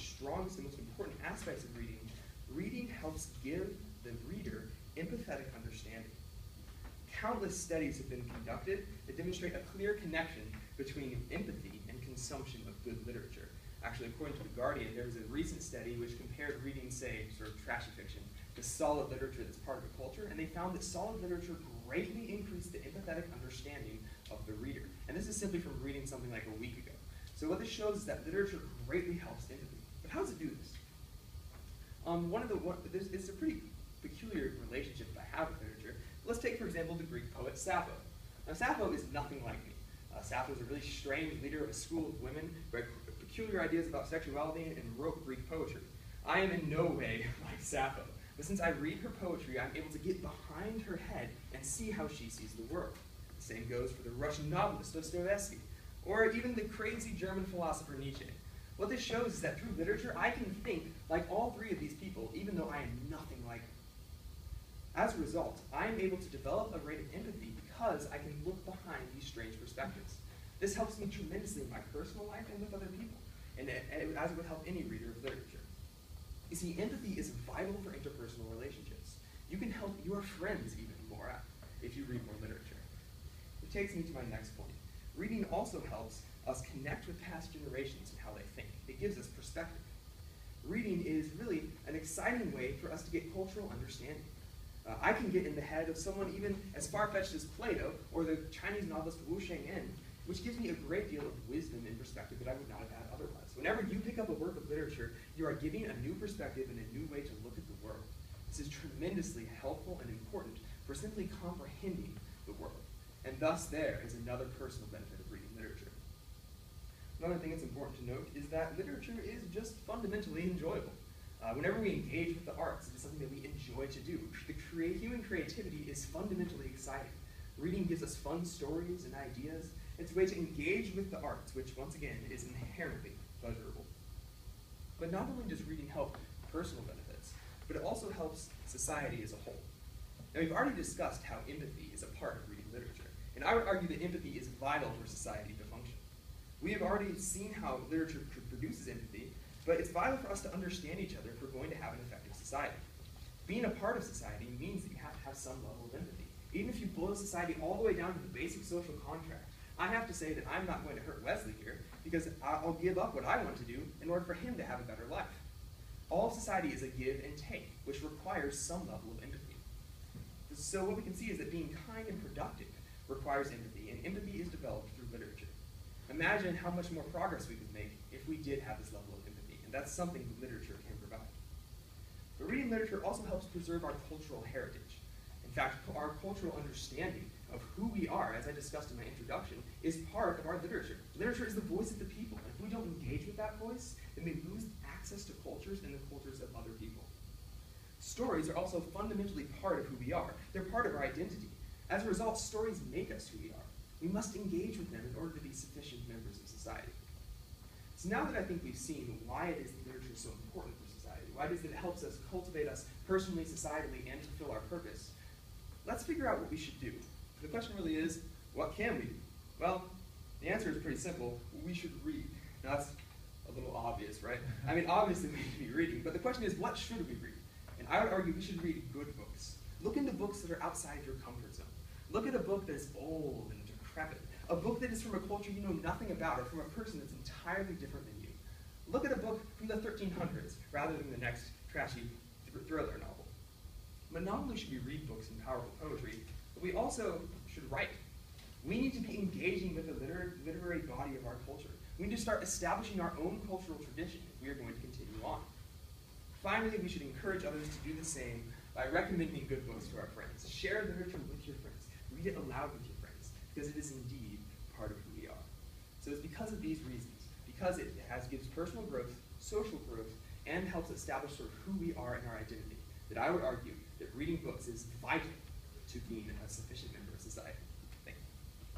strongest and most important aspects of reading, reading helps give the reader empathetic understanding. Countless studies have been conducted that demonstrate a clear connection between empathy and consumption of good literature. Actually, according to The Guardian, there was a recent study which compared reading, say, sort of trashy fiction, to solid literature that's part of a culture, and they found that solid literature greatly increased the empathetic understanding of the reader. And this is simply from reading something like a week ago. So what this shows is that literature greatly helps empathy. But how does it do this? It's a pretty peculiar relationship that I have with literature. Let's take, for example, the Greek poet Sappho. Now, Sappho is nothing like me. Sappho is a really strange leader of a school of women who had peculiar ideas about sexuality and wrote Greek poetry. I am in no way like Sappho, but since I read her poetry, I'm able to get behind her head and see how she sees the world. The same goes for the Russian novelist Dostoevsky, or even the crazy German philosopher Nietzsche. What this shows is that through literature, I can think like all three of these people, even though I am nothing like them. As a result, I am able to develop a rate of empathy because I can look behind these strange perspectives. This helps me tremendously in my personal life and with other people, and as it would help any reader of literature. You see, empathy is vital for interpersonal relationships. You can help your friends even more if you read more literature. Which takes me to my next point. Reading also helps us connect with past generations and how they think. It gives us perspective. Reading is really an exciting way for us to get cultural understanding. I can get in the head of someone even as far-fetched as Plato or the Chinese novelist Wu Sheng'en, which gives me a great deal of wisdom and perspective that I would not have had otherwise. Whenever you pick up a work of literature, you are giving a new perspective and a new way to look at the world. This is tremendously helpful and important for simply comprehending the world. And thus there is another personal benefit of reading literature. Another thing that's important to note is that literature is just fundamentally enjoyable. Whenever we engage with the arts, it is something that we enjoy to do. Human creativity is fundamentally exciting. Reading gives us fun stories and ideas. It's a way to engage with the arts, which once again is inherently pleasurable. But not only does reading help personal benefits, but it also helps society as a whole. Now, we've already discussed how empathy is a part of reading literature, and I would argue that empathy is vital for society to function. We have already seen how literature produces empathy, but it's vital for us to understand each other if we're going to have an effective society. Being a part of society means that you have to have some level of empathy. Even if you boil society all the way down to the basic social contract, I have to say that I'm not going to hurt Wesley here because I'll give up what I want to do in order for him to have a better life. All of society is a give and take, which requires some level of empathy. So what we can see is that being kind and productive requires empathy, and empathy is developed through literature. Imagine how much more progress we could make if we did have this level of empathy, and that's something that literature can provide. But reading literature also helps preserve our cultural heritage. In fact, our cultural understanding of who we are, as I discussed in my introduction, is part of our literature. Literature is the voice of the people, and if we don't engage with that voice, then we lose access to cultures and the cultures of other people. Stories are also fundamentally part of who we are. They're part of our identity. As a result, stories make us who we are. We must engage with them in order to be sufficient members of society. So now that I think we've seen why it is that literature is so important for society, why it is that it helps us cultivate us personally, societally, and fulfill our purpose, let's figure out what we should do. The question really is, what can we do? Well, the answer is pretty simple. We should read. Now that's a little obvious, right? I mean, obviously we should be reading, but the question is, what should we read? And I would argue we should read good books. Look into books that are outside your comfort zone. Look at a book that is old and decrepit, a book that is from a culture you know nothing about, or from a person that's entirely different than you. Look at a book from the 1300s, rather than the next trashy thriller novel. But not only should we read books and powerful poetry, but we also should write. We need to be engaging with the literary body of our culture. We need to start establishing our own cultural tradition if we are going to continue on. Finally, we should encourage others to do the same by recommending good books to our friends. Share literature with your friends. Read it aloud with your friends, because it is indeed part of who we are. So it's because of these reasons, because it gives personal growth, social growth, and helps establish sort of who we are in our identity, that I would argue that reading books is vital to being a sufficient member of society.